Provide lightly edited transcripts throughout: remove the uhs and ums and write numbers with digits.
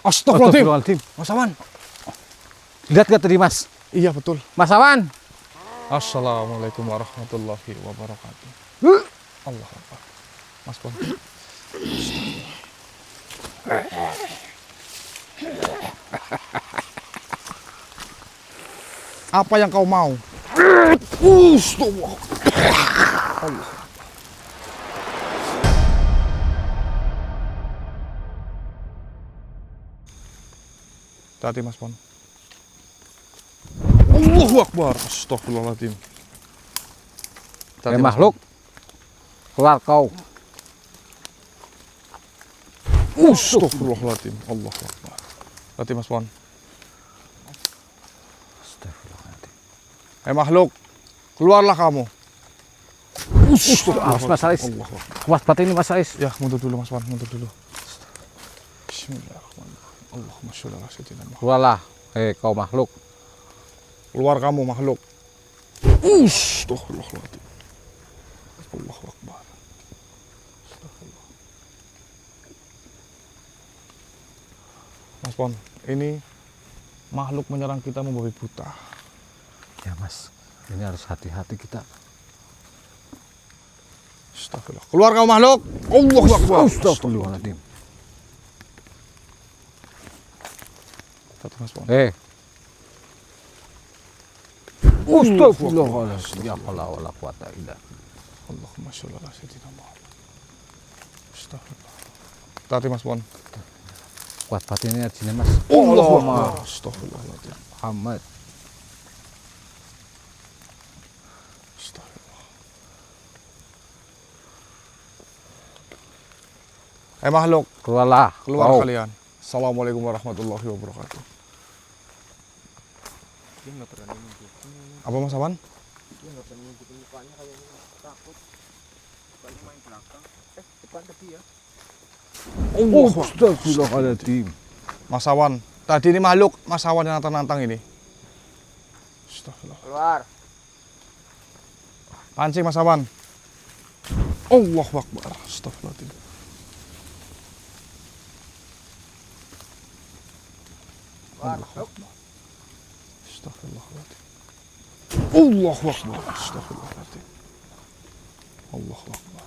Astagfirullahaladzim. Mas Awan. Lihat gak tadi Mas? Iya betul. Mas Awan. Assalamualaikum warahmatullahi wabarakatuh. Allah Akbar. Mas Pon. Apa yang kau mau? Allah. Hati Mas Pon. Allahu Akbar. Astagfirullahaladzim. Makhluk. Keluar kau. Astagfirullahaladzim. Allahu Akbar. Hati Mas Pon. Astagfirullahaladzim. Makhluk. Keluarlah kamu. Awas Mas Ais. Kuat banget ini Mas Ais. Ya, mundur dulu Mas Wan, mundur dulu. Bismillahirrahmanirrahim. Allahumma sholli ala sayyidina Muhammad. Keluarlah, kau makhluk. Keluar kamu makhluk. Astagfirullahaladzim. Allahu Akbar. Astagfirullah. Mas Pon, ini makhluk menyerang kita membabi buta. Ya Mas, ini harus hati-hati kita. Astagfirullah. Keluar kamu makhluk. Allahu Akbar. Astagfirullahaladzim. Satu Mas Pon. Astagfirullahaladzim. Ya Allah wala quwata illa billah. Allahumma sholli ala sayyidina Muhammad. Astagfirullah. Hati Mas Pon. Kuat banget ini artinya Mas. Allahumma astagfirullahaladzim. Muhammad. Astagfirullah. Makhluk, Keluarlah. keluar kau. kalian. Assalamualaikum warahmatullahi wabarakatuh. Dia nggak berani nunjukin. Apa Mas Awan? Dia nggak berani nunjukin mukanya, kayaknya takut. Bukannya main belakang. Depan tadi ya. Astagfirullahaladzim. Mas Awan, tadi ini makhluk Mas Awan yang nantang-nantang ini. Astagfirullah. Keluar. Pancing Mas Awan. Allahu Akbar. Astagfirullahaladzim. Allahu Akbar. Astagfirullahaladzim. Allahu Akbar. Astagfirullahaladzim. Allahu Akbar.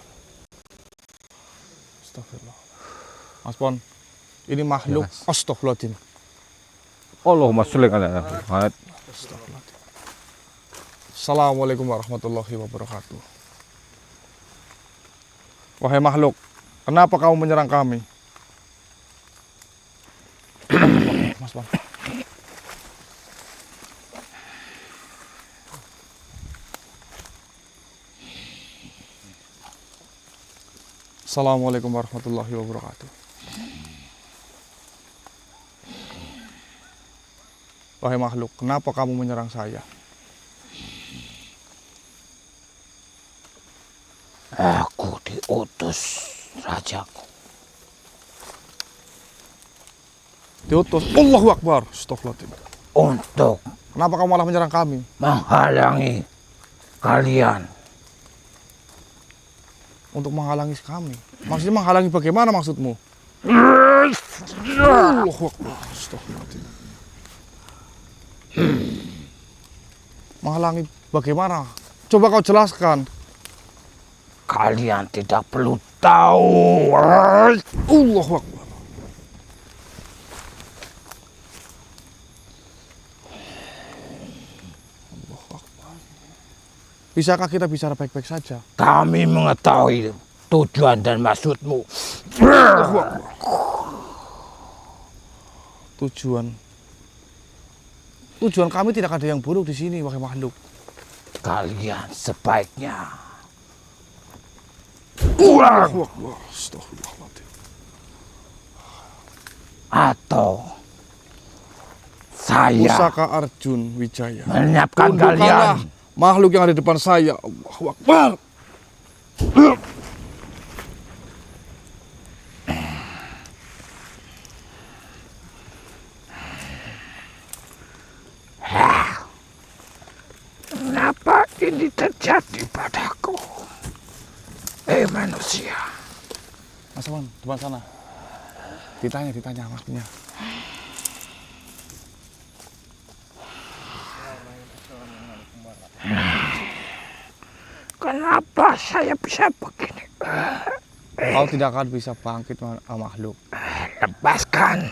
Astagfirullah. Mas Pon, ini makhluk. Ya, Mas. Astagfirullahaladzim. Allahumma sholli ala Muhammad. Astagfirullahaladzim. Assalamualaikum warahmatullahi wabarakatuh. Wahai makhluk, kenapa kamu menyerang kami? Mas Pon. Assalamualaikum warahmatullahi wabarakatuh. Wahai makhluk, kenapa kamu menyerang saya? Aku diutus rajaku. Diutus. Allahu Akbar. Astagfirullahaladzim. Untuk Kenapa kamu malah menyerang kami? menghalangi kalian. Untuk menghalangi kami. Maksudnya menghalangi bagaimana maksudmu? Allahu Akbar. Astagfirullahaladzim. Menghalangi bagaimana? Coba kau jelaskan. Kalian tidak perlu tahu. Allahu Akbar. Allahu Akbar. Bisakah kita bicara baik-baik saja? Kami mengetahui tujuan dan maksudmu. Allahu Akbar. Tujuan kami tidak ada yang buruk di sini, wahai makhluk. Kalian sebaiknya Allahu Akbar. Astagfirullahaladzim. atau saya Pusaka Arjun Wijaya. menyiapkan Tundukkanlah kalian. makhluk yang ada di depan saya. Allahu Akbar. Kenapa ini terjadi padaku? Manusia. Mas Awan, depan sana. Ditanya maksudnya. Kenapa saya bisa begini? Kau tidak akan bisa bangkit makhluk. Lepaskan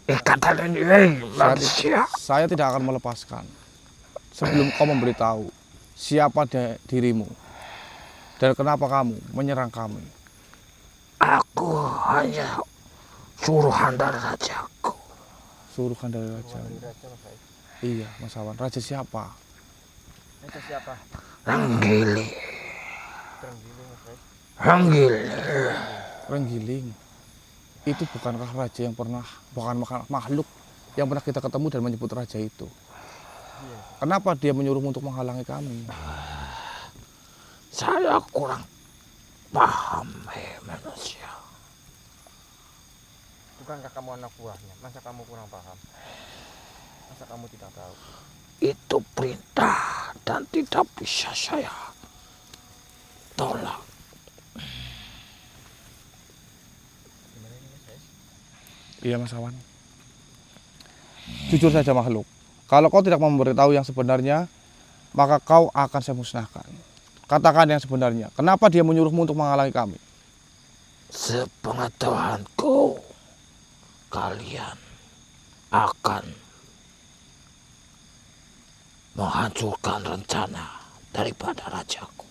ikatan ini, manusia. Saya tidak akan melepaskan sebelum kau memberitahu siapa dirimu dan kenapa kamu menyerang kami. Aku hanya suruhan dari rajaku. Suruhan dari raja. Raja Mas Ais. Iya, Mas Awan. Raja siapa? Raja siapa? Ranggili. Terenggiling Mas Ais. Ranggili. Renggiling. Itu bukankah raja yang pernah, bukan makhluk yang pernah kita ketemu dan menyebut raja itu? Iya. Kenapa dia menyuruhmu untuk menghalangi kami? Saya kurang paham, manusia. Bukankah kamu anak buahnya? Masa kamu kurang paham? Masa kamu tidak tahu? Itu perintah dan tidak bisa saya tolak. Gimana ini Mas Ais? Iya, Mas Awan. Jujur saja makhluk. Kalau kau tidak memberitahu yang sebenarnya, maka kau akan saya musnahkan. Katakan yang sebenarnya. Kenapa dia menyuruhmu untuk menghalangi kami? Sepengetahuanku, kalian akan menghancurkan rencana daripada rajaku.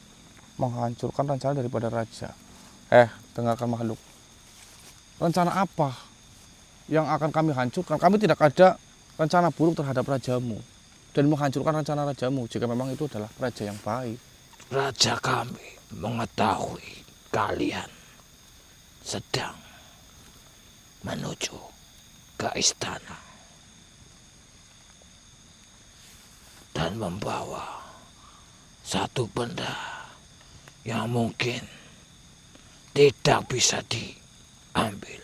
Menghancurkan rencana daripada raja. Dengarkan makhluk. Rencana apa yang akan kami hancurkan? Kami tidak ada rencana buruk terhadap rajamu. Dan menghancurkan rencana rajamu jika memang itu adalah raja yang baik. Raja kami mengetahui kalian sedang menuju ke istana dan membawa satu benda yang mungkin tidak bisa diambil.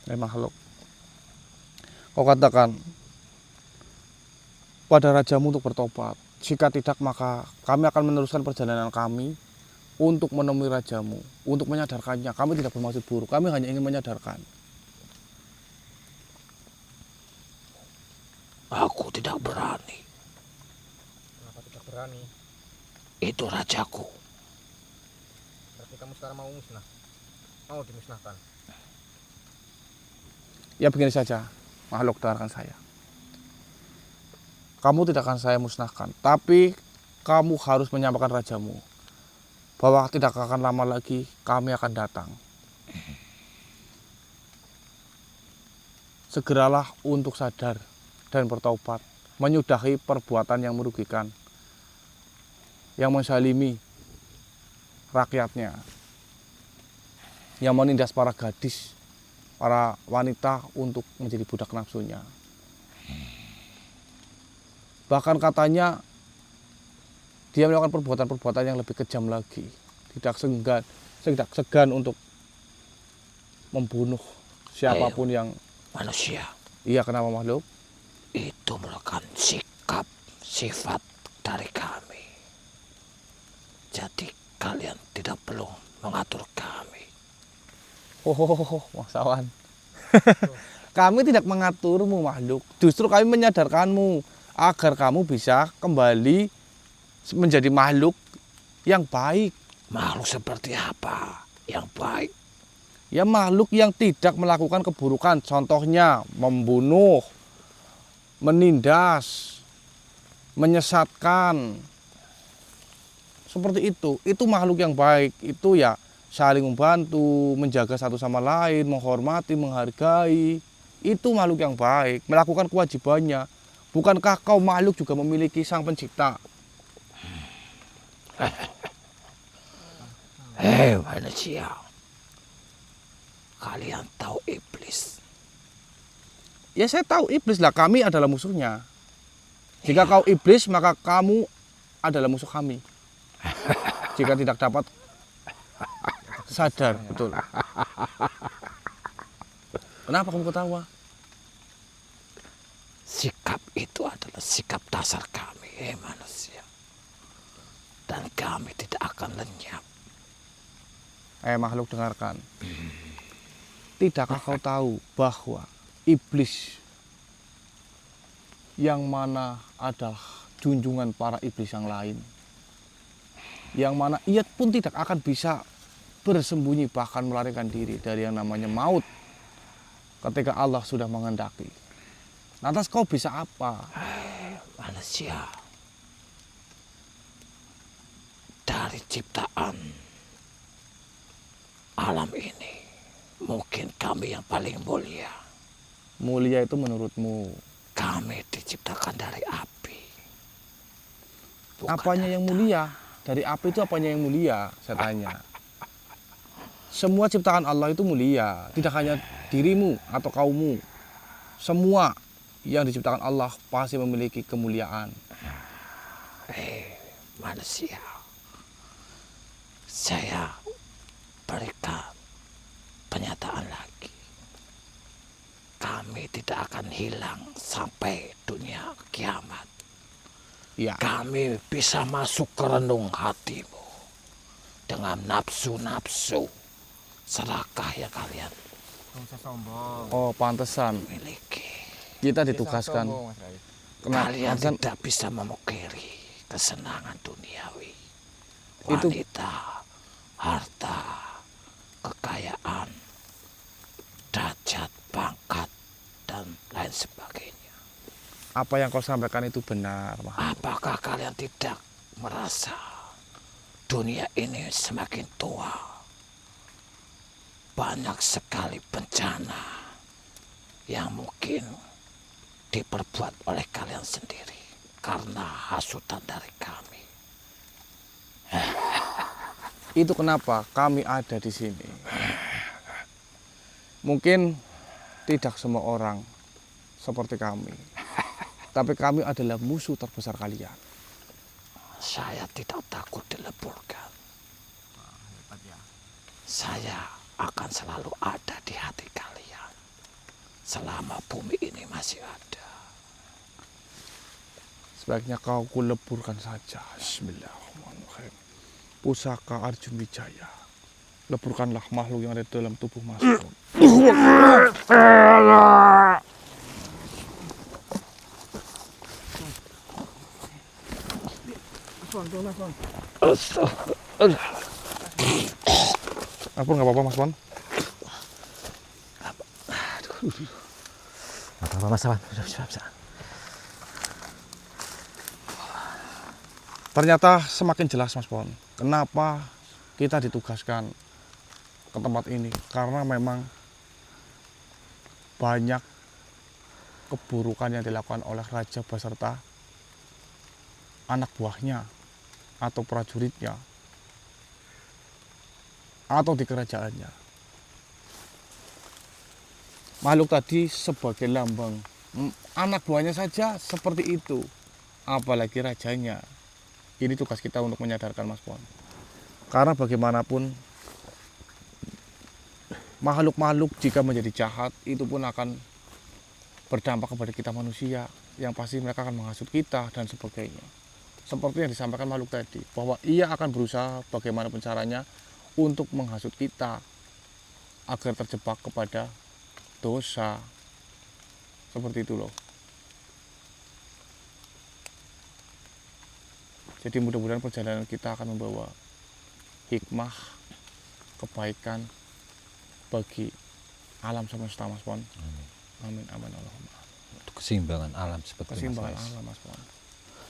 Makhluk. Kau katakan pada rajamu untuk bertobat. Jika tidak, maka kami akan meneruskan perjalanan kami untuk menemui rajamu, untuk menyadarkannya. Kami tidak bermaksud buruk, kami hanya ingin menyadarkan. Aku tidak berani. Kenapa tidak berani? Itu rajaku. Berarti kamu sekarang mau musnah? Mau dimusnahkan? Ya begini saja, makhluk, dengarkan saya. Kamu tidak akan saya musnahkan, tapi kamu harus menyampaikan rajamu bahwa tidak akan lama lagi kami akan datang. Segeralah untuk sadar dan bertaubat, menyudahi perbuatan yang merugikan, yang menzalimi rakyatnya, yang menindas para gadis, para wanita untuk menjadi budak nafsunya. Bahkan katanya dia melakukan perbuatan-perbuatan yang lebih kejam lagi. Tidak segan untuk membunuh siapapun yang Manusia. Iya, kenapa makhluk? Itu merupakan sikap sifat dari kami. Jadi kalian tidak perlu mengatur kami. Mas Awan. Kami tidak mengaturmu makhluk. Justru kami menyadarkanmu agar kamu bisa kembali menjadi makhluk yang baik. Makhluk seperti apa yang baik? Ya makhluk yang tidak melakukan keburukan. Contohnya membunuh, menindas, menyesatkan. Seperti itu. Itu makhluk yang baik. Itu ya saling membantu, menjaga satu sama lain, menghormati, menghargai. Itu makhluk yang baik, melakukan kewajibannya. Bukankah kau makhluk juga memiliki sang pencipta? Manusia. Kalian tahu iblis? Ya saya tahu iblis lah, kami adalah musuhnya. Jika kau iblis, maka kamu adalah musuh kami. Jika tidak dapat sadar, betul. Kenapa kamu ketawa? Sikap itu adalah sikap dasar kami, manusia. Dan kami tidak akan lenyap. Makhluk, dengarkan. tidakkah kau tahu bahwa iblis yang mana adalah junjungan para iblis yang lain, yang mana ia pun tidak akan bisa bersembunyi bahkan melarikan diri dari yang namanya maut ketika Allah sudah menghendaki. Lantas kau bisa apa? Manusia, dari ciptaan alam ini, mungkin kami yang paling mulia. Mulia itu menurutmu Kami diciptakan dari api. Bukan apanya dari yang mulia? Dari api itu apanya yang mulia? Saya tanya. Semua ciptaan Allah itu mulia, tidak hanya dirimu atau kaummu. Semua yang diciptakan Allah pasti memiliki kemuliaan. manusia. Saya berikan pernyataan lagi. Kami tidak akan hilang sampai dunia kiamat. Ya, Kami bisa masuk ke renung hatimu dengan nafsu-nafsu serakah yang kalian Nggak usah sombong. oh pantesan miliki. kita Bisa ditugaskan. sombong, Mas Rais. Kalian Pantesan tidak bisa memukiri kesenangan duniawi. Itu- Wanita, harta, kekayaan, derajat, pangkat, dan lain sebagainya. apa yang kau sampaikan itu benar, Mah. Apakah kalian tidak merasa dunia ini semakin tua? Banyak sekali bencana yang mungkin diperbuat oleh kalian sendiri karena hasutan dari kami. Itu kenapa kami ada di sini. Mungkin tidak semua orang seperti kami, tapi kami adalah musuh terbesar kalian. Saya tidak takut dileburkan. Hebat ya. Saya akan selalu ada di hati kalian selama bumi ini masih ada. Sebaiknya kau kuleburkan saja. Bismillahirrahmanirrahim. Pusaka Arjun Wijaya. Leburkanlah makhluk yang ada di dalam tubuh Mas Pon. Apa nggak apa-apa Mas Pon? Apa Mas Awan? Bisa. Ternyata semakin jelas Mas Pon. Kenapa kita ditugaskan ke tempat ini? Karena memang banyak keburukan yang dilakukan oleh raja beserta anak buahnya atau prajuritnya atau di kerajaannya. Makhluk tadi sebagai lambang anak buahnya saja seperti itu, apalagi rajanya. Ini tugas kita untuk menyadarkan Mas Pon. Karena bagaimanapun makhluk-makhluk jika menjadi jahat itu pun akan berdampak kepada kita manusia, yang pasti mereka akan menghasut kita dan sebagainya. Seperti yang disampaikan makhluk tadi, bahwa ia akan berusaha bagaimanapun caranya untuk menghasut kita agar terjebak kepada dosa. Seperti itu loh. Jadi mudah-mudahan perjalanan kita akan membawa hikmah, kebaikan bagi alam semesta Mas Pon. Amin amin Allahumma. Untuk keseimbangan alam seperti Keseimbangan Mas Rais. alam Mas Pon.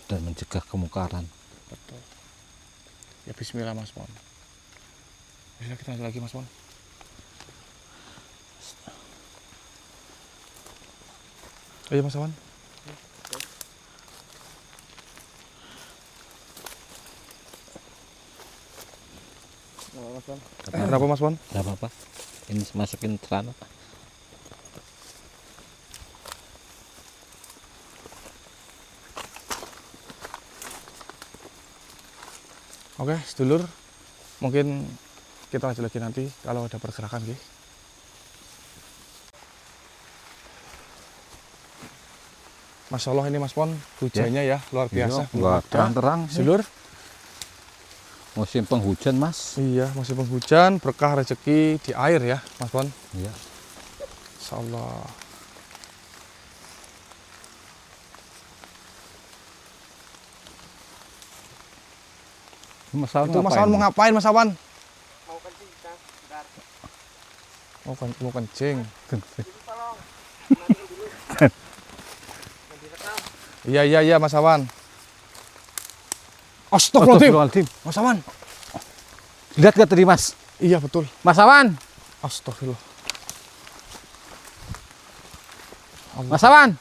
Dan mencegah kemungkaran. Betul. Ya bismillah Mas Pon. Bisa kita lanjut lagi Mas Pon. Ayo Mas Awan. Kenapa Mas Pon? Gak apa-apa. Ini masukin celana. Oke, sedulur. Mungkin kita lanjut lagi nanti kalau ada pergerakan, Ki. Masya Allah ini Mas Pon, hujannya ya luar biasa. Iya, nggak terang-terang sih. Sedulur, Musim penghujan Mas. iya masih penghujan, berkah rezeki di air ya Mas Pon. Iya. Masya Allah. Mas Awan Itu Mas Awan mau ngapain Mas Awan? Mau kencing kita, bentar. Mau kencing. Itu tolong. Nanti dulu. Yang direkam. Iya Mas Awan. Astagfirullahaladzim. Astagfirullahaladzim. Mas Awan. Lihat gak tadi Mas? Iya betul. Mas Awan. Astagfirullah. Mas Awan.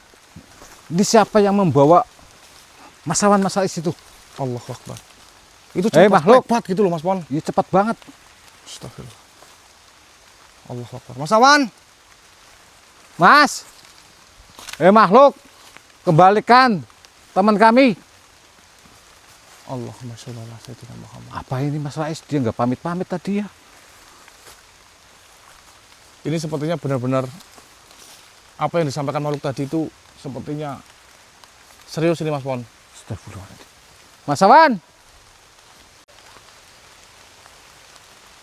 Ini siapa yang membawa Mas Awan Mas Rais itu? Allahu Akbar. Itu cepat makhluk. cepat gitu loh Mas Pon. Iya cepat banget. Astagfirullah. Allahu Akbar. Mas Awan. Mas. Makhluk. Kembalikan teman kami. Allahumma sholli ala sayyidina Muhammad. Apa ini Mas Rais? Dia nggak pamit-pamit tadi ya? Ini sepertinya benar-benar apa yang disampaikan makhluk tadi itu sepertinya serius ini Mas Pon. Astagfirullahaladzim. Mas Awan.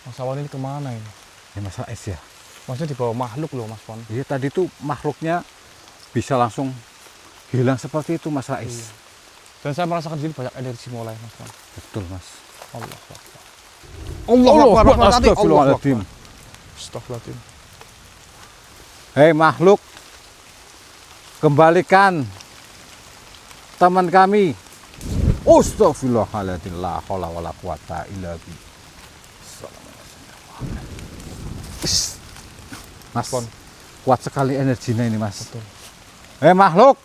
Mas Awan ini kemana ini? Ya Mas Rais ya. Maksudnya dibawa makhluk loh Mas Pon. Iya tadi tuh makhluknya bisa langsung hilang seperti itu Mas Rais. Iya. Dan saya merasakan di sini banyak energi mulai Mas Pon. Betul Mas. Allah Akbar. Allahu Akbar. Astagfirullahaladzim. Astagfirullahaladzim. Hei makhluk. Kembalikan teman kami. Astagfirullahaladzim. La haula wala quwata illa billah. Mas, Pon. kuat sekali energinya ini Mas. Betul. Hei makhluk.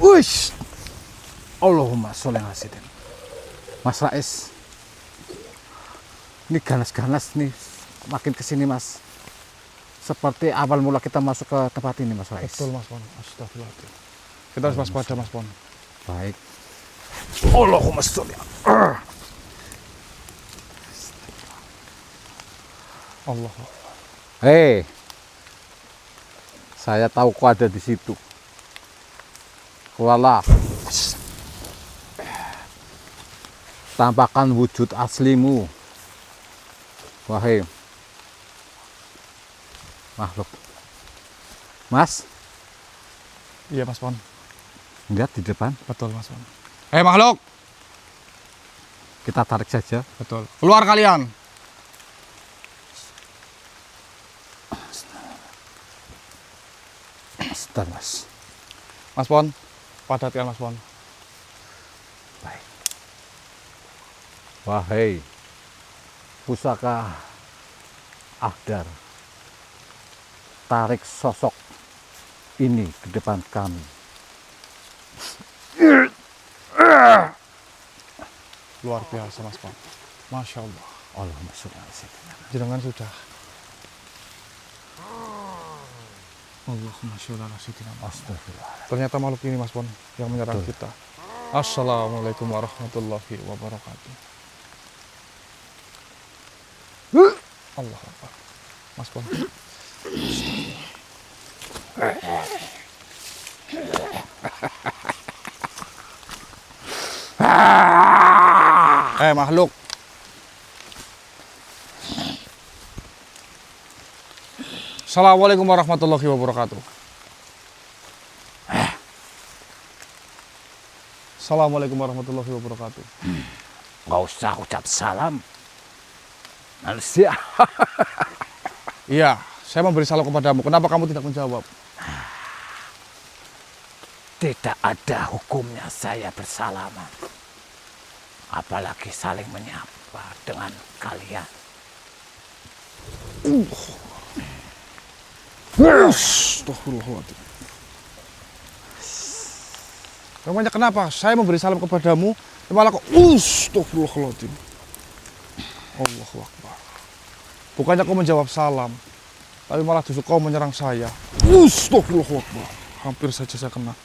Wish. Allahumma sholli ala sayyidina. Mas Rais. Ini ganas-ganas nih makin kesini Mas. Seperti awal mula kita masuk ke tempat ini Mas Rais. Betul Mas Pon. Astagfirullahaladzim. Kita harus waspada Mas Pon. Baik. Allahumma sholli. Allah. Hei. Saya tahu kau ada di situ. Keluarlah. Tampakkan wujud aslimu. Wahai makhluk. Mas, Iya Mas Pon. lihat di depan. Betul Mas Pon. Hei makhluk. Kita tarik saja. Betul. Keluar kalian. Sebentar Mas. Mas Pon. Padatkan Mas Pon. Baik. Wahai pusaka Ahdar, tarik sosok ini ke depan kami. Luar biasa Mas Pon. Masya Allah. Allahumma sholli ala sayyidina. Jenengan sudah. Allahumma sholli ala sayyidina Muhammad. Astagfirullah. Ternyata makhluk ini Mas Pon yang menyerang kita. Assalamualaikum warahmatullahi wabarakatuh. Allah Akbar. Mas Pon. Makhluk. Assalamualaikum warahmatullahi wabarakatuh. Assalamualaikum warahmatullahi wabarakatuh. Nggak usah ucap salam. Manusia. Iya, saya memberi salam kepadamu. Kenapa kamu tidak menjawab? Tidak ada hukumnya saya bersalaman. Apalagi saling menyapa dengan kalian. Astagfirullahaladzim. Namanya kenapa? Saya memberi salam kepadamu, malah kok astagfirullahaladzim. Allahu Akbar. Bukannya kau menjawab salam, tapi malah justru kau menyerang saya. Astagfirullahaladzim. Hampir saja saya kena.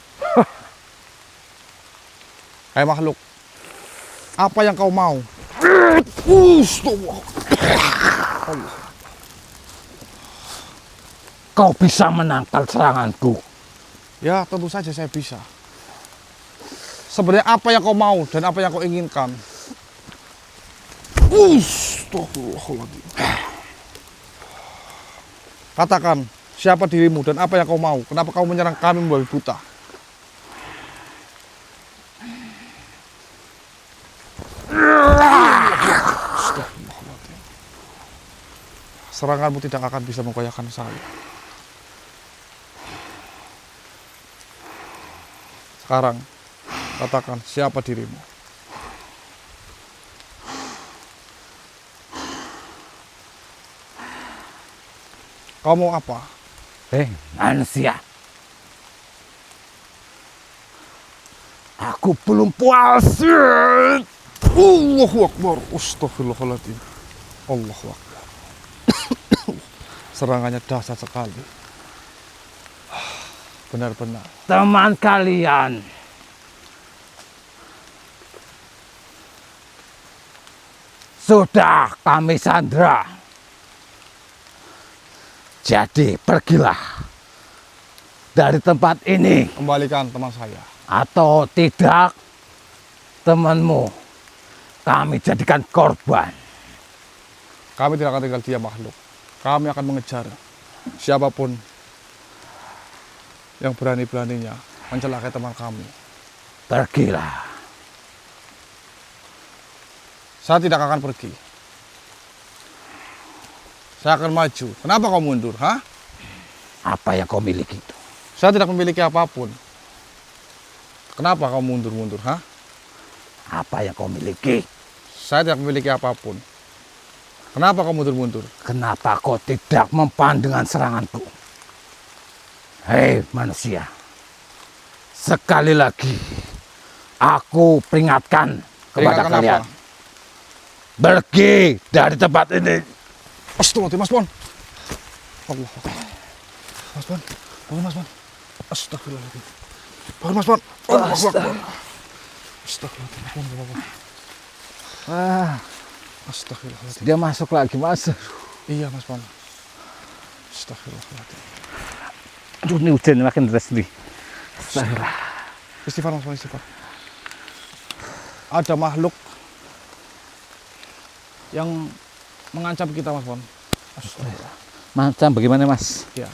Hai makhluk, apa yang kau mau? Astagfirullah. Kau bisa menangkal seranganku. Ya tentu saja saya bisa. Sebenarnya apa yang kau mau dan apa yang kau inginkan? Astagfirullahaladzim. Katakan, siapa dirimu dan apa yang kau mau? Kenapa kau menyerang kami membabi buta? Astagfirullahaladzim. Seranganmu tidak akan bisa menggoyahkan saya. Sekarang, katakan siapa dirimu? Kau mau apa? Manusia. Aku belum puas. Allahu Akbar. Astagfirullahaladzim. Allahu Akbar. Serangannya dahsyat sekali. Benar-benar. Teman kalian sudah kami sandra. Jadi pergilah dari tempat ini. Kembalikan teman saya. Atau tidak, temanmu kami jadikan korban. Kami tidak akan tinggal diam, makhluk. Kami akan mengejar siapapun yang berani-beraninya mencelakai teman kami. Pergilah. Saya tidak akan pergi. Saya akan maju. Kenapa kau mundur, ha? Apa yang kau miliki itu? Saya tidak memiliki apapun. Kenapa kau mundur-mundur, ha? Apa yang kau miliki? Saya tidak memiliki apapun. Kenapa kau mundur-mundur? Kenapa kau tidak mempan dengan seranganku? Hei manusia, sekali lagi aku peringatkan kepada Peringatkan kalian. apa? Pergi dari tempat ini. Astagfirullahaladzim, Mas Pon. Allah. Mas Pon. Bangun, Mas Pon. Astagfirullahaladzim. Bangun, Mas Pon. Allah Akbar. Astagfirullahaladzim, Mas Pon. Gak apa-apa. Ah, Astagfirullahaladzim. dia masuk lagi, Mas. Iya, Mas Pon. Astagfirullahaladzim. Aduh, ini hujan makin deras nih. Astagfirullah. Istighfar, Mas Pon, istighfar. Ada makhluk yang mengancam kita, Mas Pon. Astagfirullah. Macam bagaimana, Mas? Ya.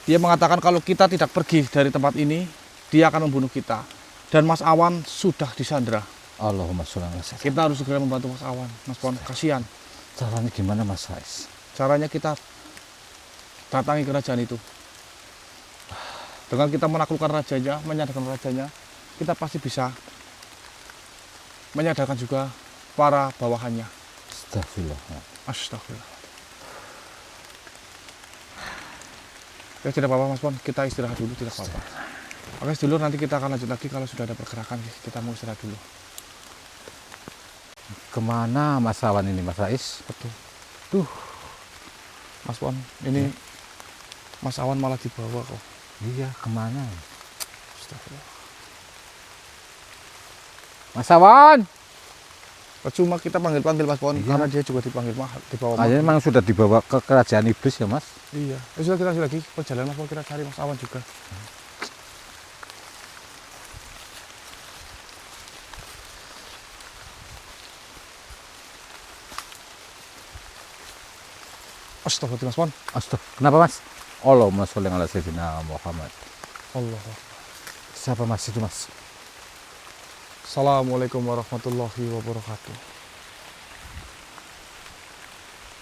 Dia mengatakan kalau kita tidak pergi dari tempat ini, dia akan membunuh kita. Dan Mas Awan sudah disandra. Allahumma sholli ala sayyidina. Kita harus segera membantu Mas Awan, Mas Pon. Kasihan. Caranya gimana, Mas Rais? Caranya kita datangi kerajaan itu. Dengan kita menaklukkan rajanya, menyadarkan rajanya, kita pasti bisa menyadarkan juga para bawahannya. Astagfirullah. Astagfirullah. Ya tidak apa-apa, Mas Pon, kita istirahat dulu, tidak apa-apa. Oke, dulu nanti kita akan lanjut lagi kalau sudah ada pergerakan. Kita mau istirahat dulu. Kemana Mas Awan ini, Mas Rais? Betul. Tuh, Mas Pon, ini Mas Awan malah dibawa kok. Iya, kemana? Astagfirullah. Mas Awan! Percuma kita panggil-panggil Mas Pon, Iya. karena dia juga dipanggil dibawa Aja makhluk. memang sudah dibawa ke kerajaan iblis ya, Mas? Iya, ya sudah kita lagi perjalanan Mas Pon, kita cari Mas Awan juga. Astagfirullah, Mas Pon. Astagfirullah. Kenapa, Mas? Allahumma sholli ala sayyidina Muhammad. Allah. Siapa Mas itu, Mas? Assalamualaikum warahmatullahi wabarakatuh.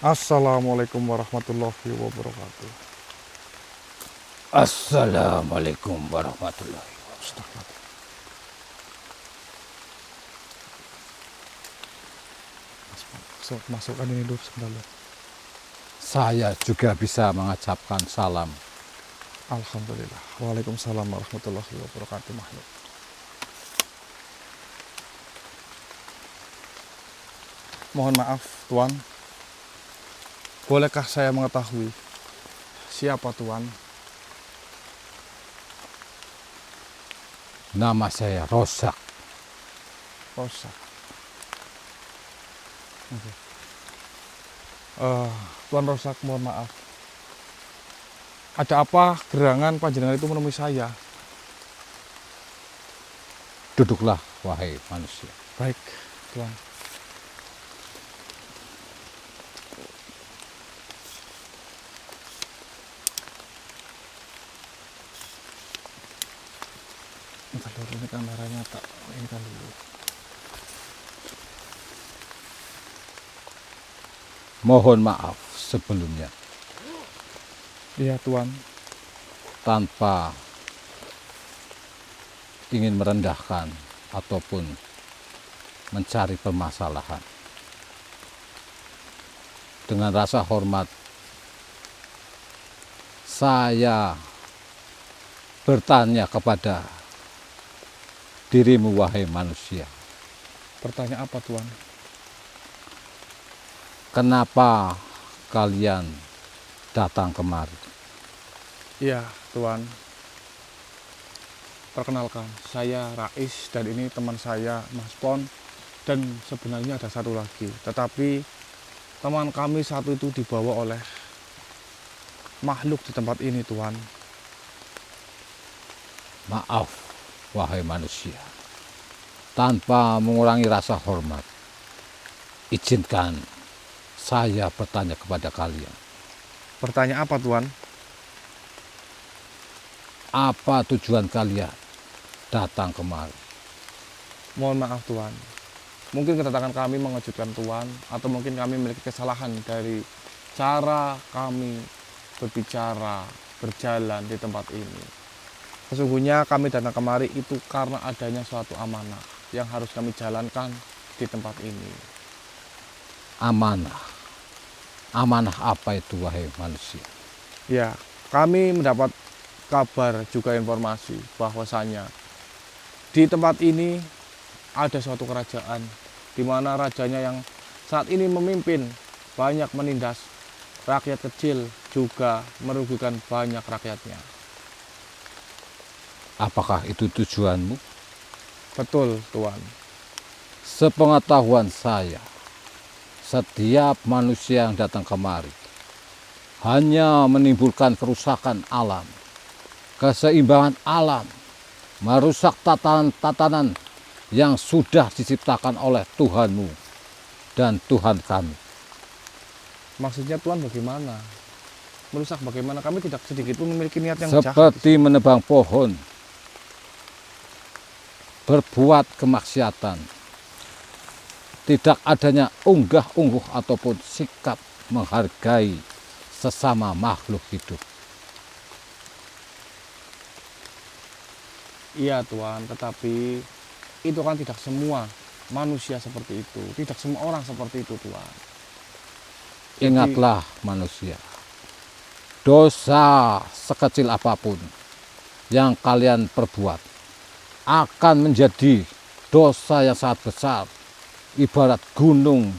Assalamualaikum warahmatullahi wabarakatuh. Assalamualaikum warahmatullahi wabarakatuh. Astagfirullah. Masukkan ini dulu sebentar. Saya juga bisa mengucapkan salam. Alhamdulillah. Waalaikumsalam warahmatullahi wabarakatuh, makhluk. Mohon maaf, Tuan. Bolehkah saya mengetahui siapa Tuan? Nama saya Rosak. Rosa. Tuan Rosak, mohon maaf. Ada apa gerangan panjenengan itu menemui saya? Duduklah, wahai manusia. Baik, Tuan. Sabar Lur, ini kameranya tak ini kan dulu. Mohon maaf sebelumnya Iya Tuan. tanpa ingin merendahkan ataupun mencari permasalahan. Dengan rasa hormat saya bertanya kepada dirimu wahai manusia, Bertanya apa Tuan? kenapa kalian datang kemari? Iya Tuan. Perkenalkan, saya Rais dan ini teman saya Mas Pon, dan sebenarnya ada satu lagi. Tetapi teman kami satu itu dibawa oleh makhluk di tempat ini Tuan. Maaf wahai manusia, tanpa mengurangi rasa hormat, izinkan saya bertanya kepada kalian. Bertanya apa Tuan? Apa tujuan kalian datang kemari? Mohon maaf Tuan. Mungkin kedatangan kami mengejutkan Tuan, atau mungkin kami memiliki kesalahan dari cara kami berbicara, berjalan di tempat ini. Sesungguhnya kami datang kemari itu karena adanya suatu amanah yang harus kami jalankan di tempat ini. Amanah. Amanah apa itu wahai manusia? Ya, kami mendapat kabar juga informasi bahwasanya di tempat ini ada suatu kerajaan di mana rajanya yang saat ini memimpin banyak menindas rakyat kecil, juga merugikan banyak rakyatnya. Apakah itu tujuanmu? Betul, Tuan. Sepengetahuan saya, setiap manusia yang datang kemari hanya menimbulkan kerusakan alam, keseimbangan alam, merusak tatanan-tatanan yang sudah diciptakan oleh Tuhanmu dan Tuhan kami. Maksudnya Tuan bagaimana? Merusak bagaimana? Kami tidak sedikit pun memiliki niat yang jahat. Seperti menebang pohon, berbuat kemaksiatan, tidak adanya unggah-ungguh ataupun sikap menghargai sesama makhluk hidup. Iya Tuan, tetapi itu kan tidak semua manusia seperti itu. Tidak semua orang seperti itu Tuan. Ingatlah manusia, dosa sekecil apapun yang kalian perbuat akan menjadi dosa yang sangat besar, ibarat gunung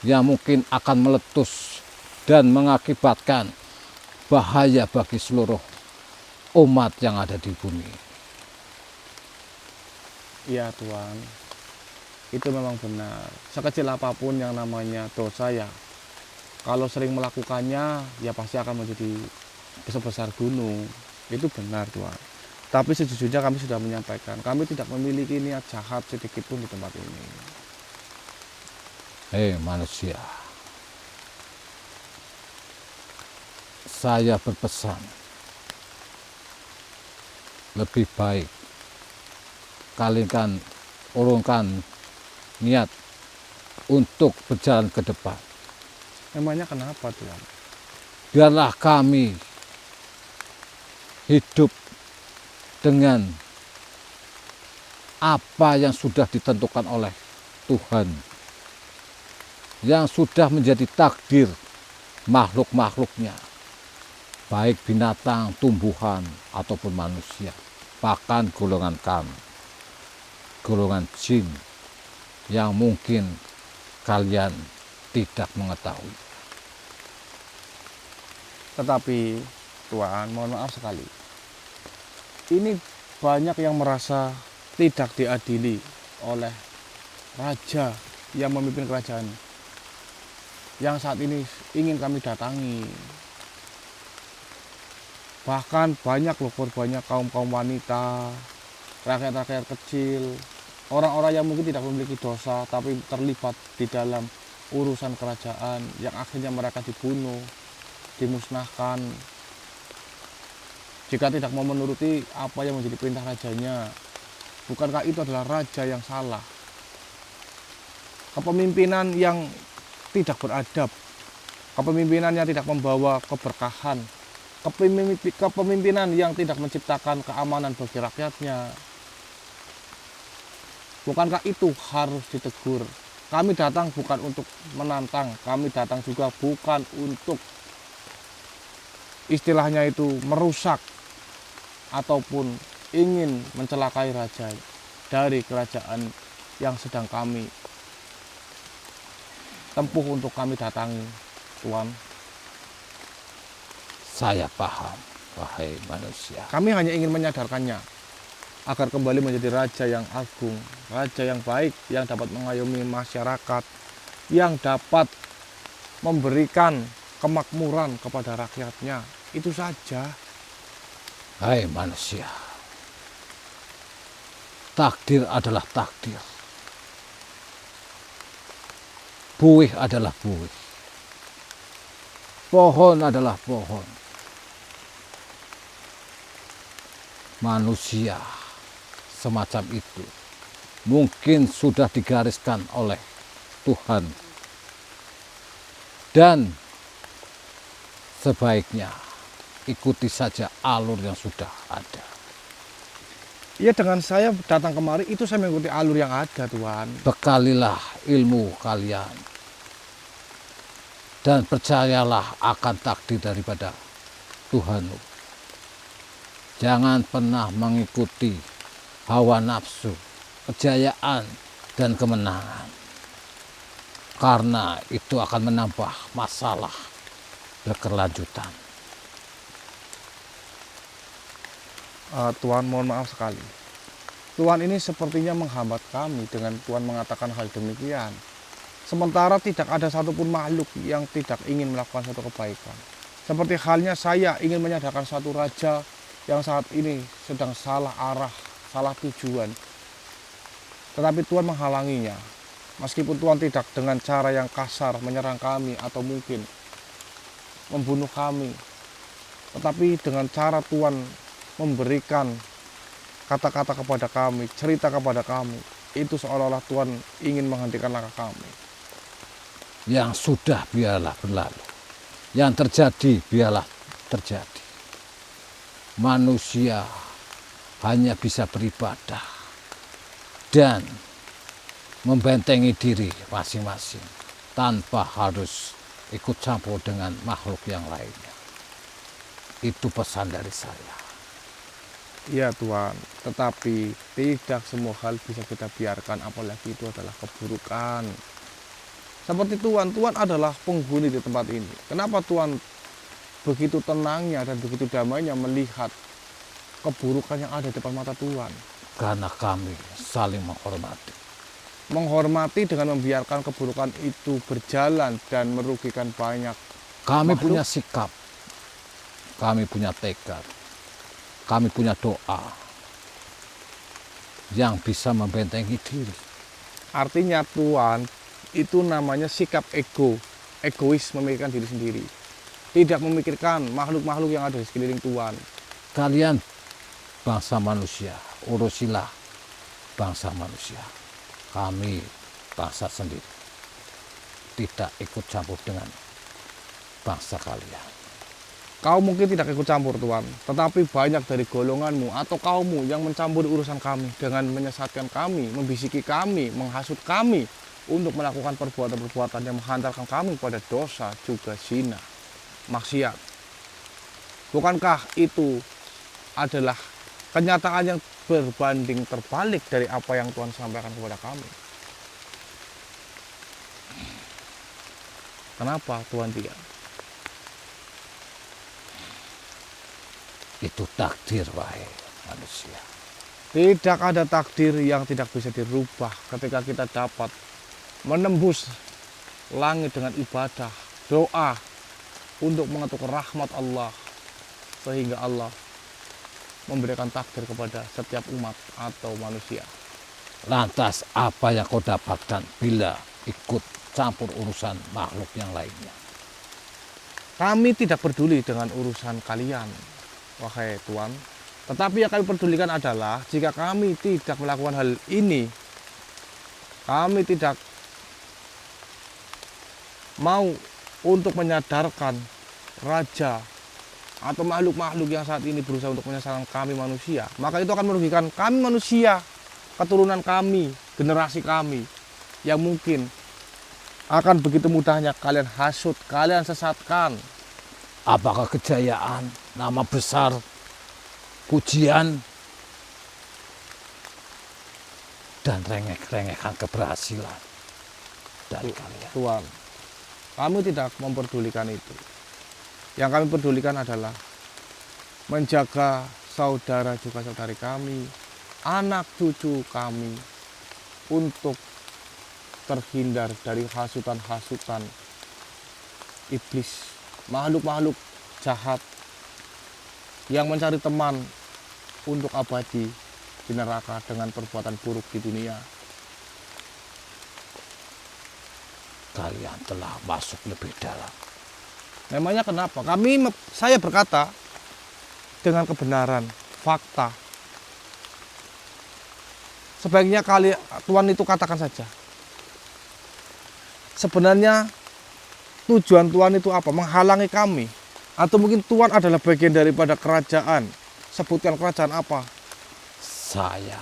yang mungkin akan meletus dan mengakibatkan bahaya bagi seluruh umat yang ada di bumi. Iya Tuan, itu memang benar. Sekecil apapun yang namanya dosa ya, kalau sering melakukannya ya pasti akan menjadi sebesar gunung. Itu benar Tuan. Tapi sejujurnya kami sudah menyampaikan, kami tidak memiliki niat jahat sedikit pun di tempat ini. Hei manusia, saya berpesan, lebih baik kalian kan urungkan niat untuk berjalan ke depan. Memangnya kenapa Tuan? Biarlah kami hidup dengan apa yang sudah ditentukan oleh Tuhan, yang sudah menjadi takdir makhluk-makhluknya, baik binatang, tumbuhan, ataupun manusia, bahkan golongan kami, golongan jin yang mungkin kalian tidak mengetahui. Tetapi Tuan, mohon maaf sekali. Ini banyak yang merasa tidak diadili oleh raja yang memimpin kerajaan yang saat ini ingin kami datangi. Bahkan banyak loh korbannya kaum-kaum wanita, rakyat-rakyat kecil, orang-orang yang mungkin tidak memiliki dosa tapi terlibat di dalam urusan kerajaan yang akhirnya mereka dibunuh, dimusnahkan jika tidak mau menuruti apa yang menjadi perintah rajanya. Bukankah itu adalah raja yang salah? Kepemimpinan yang tidak beradab, kepemimpinan yang tidak membawa keberkahan, kepemimpinan yang tidak menciptakan keamanan bagi rakyatnya. Bukankah itu harus ditegur? Kami datang bukan untuk menantang, kami datang juga bukan untuk istilahnya itu merusak ataupun ingin mencelakai raja dari kerajaan yang sedang kami tempuh untuk kami datangi, Tuan. Saya paham, wahai manusia. Kami hanya ingin menyadarkannya agar kembali menjadi raja yang agung, raja yang baik, yang dapat mengayomi masyarakat, yang dapat memberikan kemakmuran kepada rakyatnya. Itu saja. Hai manusia, takdir adalah takdir. Buih adalah buih. Pohon adalah pohon. Manusia semacam itu mungkin sudah digariskan oleh Tuhan. Dan sebaiknya ikuti saja alur yang sudah ada. Ya, dengan saya datang kemari itu saya mengikuti alur yang ada, Tuan. Bekalilah ilmu kalian. Dan percayalah akan takdir daripada Tuhanmu. Jangan pernah mengikuti hawa nafsu, kejayaan, dan kemenangan. Karena itu akan menambah masalah berkelanjutan. Tuan, mohon maaf sekali. Tuan ini sepertinya menghambat kami dengan Tuan mengatakan hal demikian. Sementara tidak ada satupun makhluk yang tidak ingin melakukan satu kebaikan. Seperti halnya saya ingin menyadarkan satu raja yang saat ini sedang salah arah, salah tujuan. Tetapi Tuhan menghalanginya. Meskipun Tuhan tidak dengan cara yang kasar menyerang kami atau mungkin membunuh kami. Tetapi dengan cara Tuhan memberikan kata-kata kepada kami, cerita kepada kami. Itu seolah-olah Tuhan ingin menghentikan langkah kami. Yang sudah biarlah berlalu. Yang terjadi biarlah terjadi. Manusia hanya bisa beribadah dan membentengi diri masing-masing tanpa harus ikut campur dengan makhluk yang lainnya. Itu pesan dari saya. Ya Tuhan, tetapi tidak semua hal bisa kita biarkan, apalagi itu adalah keburukan. Seperti Tuhan adalah penghuni di tempat ini. Kenapa Tuhan begitu tenangnya dan begitu damainya melihat keburukan yang ada di depan mata Tuhan? Karena kami saling menghormati. Menghormati dengan membiarkan keburukan itu berjalan dan merugikan banyak. Kami makhluk. punya sikap, kami punya tekad, kami punya doa yang bisa membentengi diri. Artinya Tuhan, itu namanya sikap egois memikirkan diri sendiri. Tidak memikirkan makhluk-makhluk yang ada di sekeliling Tuhan. Kalian bangsa manusia, urusilah bangsa manusia. Kami bangsa sendiri. Tidak ikut campur dengan bangsa kalian. Kau mungkin tidak ikut campur Tuhan, tetapi banyak dari golonganmu atau kaummu yang mencampuri urusan kami dengan menyesatkan kami, membisiki kami, menghasut kami untuk melakukan perbuatan-perbuatan yang menghantarkan kami pada dosa juga zina, maksiat. Bukankah itu adalah kenyataan yang berbanding terbalik dari apa yang Tuhan sampaikan kepada kami? Kenapa Tuhan tidak? Itu takdir, wahai manusia. Tidak ada takdir yang tidak bisa dirubah ketika kita dapat menembus langit dengan ibadah, doa untuk mengetuk rahmat Allah, sehingga Allah memberikan takdir kepada setiap umat atau manusia. Lantas apa yang kau dapatkan bila ikut campur urusan makhluk yang lainnya? Kami tidak peduli dengan urusan kalian, wahai Tuhan. Tetapi yang kami pedulikan adalah jika kami tidak melakukan hal ini, kami tidak mau untuk menyadarkan raja atau makhluk-makhluk yang saat ini berusaha untuk menyesatkan kami manusia, maka itu akan merugikan kami manusia, keturunan kami, generasi kami, yang mungkin akan begitu mudahnya kalian hasut, kalian sesatkan. Apakah kejayaan, nama besar, pujian, dan rengek-rengekan keberhasilan dari kalian? Tuhan, kami tidak memperdulikan itu. Yang kami pedulikan adalah menjaga saudara juga saudari kami, anak cucu kami, untuk terhindar dari hasutan-hasutan iblis, makhluk-makhluk jahat yang mencari teman untuk abadi di neraka dengan perbuatan buruk di dunia. Kalian telah masuk lebih dalam. Memangnya kenapa? Saya berkata dengan kebenaran, fakta. Sebaiknya Tuhan itu katakan saja. Sebenarnya tujuan Tuhan itu apa? Menghalangi kami? Atau mungkin Tuhan adalah bagian daripada kerajaan? Sebutkan kerajaan apa? Saya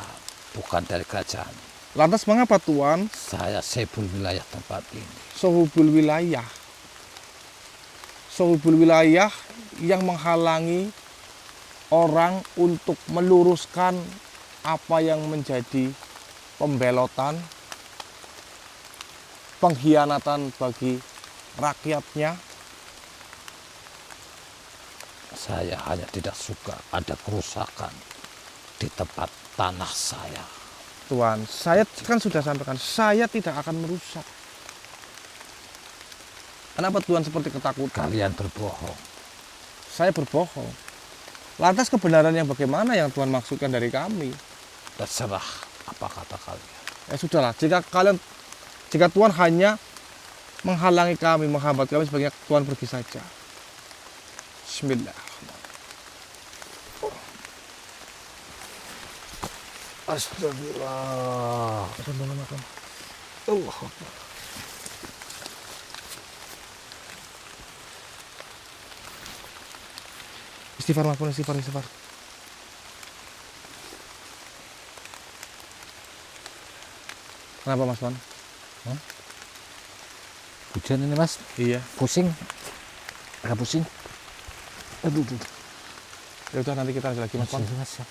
bukan dari kerajaan. Lantas mengapa Tuhan Saya sebul wilayah tempat ini. sohubul wilayah? Sohubul wilayah yang menghalangi orang untuk meluruskan apa yang menjadi pembelotan, pengkhianatan bagi rakyatnya. Saya hanya tidak suka ada kerusakan di tempat tanah saya. Tuhan, saya kan sudah sampaikan, saya tidak akan merusak. Kenapa Tuhan seperti ketakutan? Kalian berbohong. Saya berbohong. Lantas kebenaran yang bagaimana yang Tuhan maksudkan dari kami? Terserah apa kata kalian. Ya sudahlah, jika Tuhan hanya menghalangi kami, menghambat kami, sebaiknya Tuhan pergi saja. Bismillah. Astagfirullah. Allah. Istighfar, istighfar. Kenapa Mas Wan? Hujan ini mas, Iya. pusing. Agak pusing. Aduh, Ya udah nanti kita lanjut lagi Mas Wan. mas.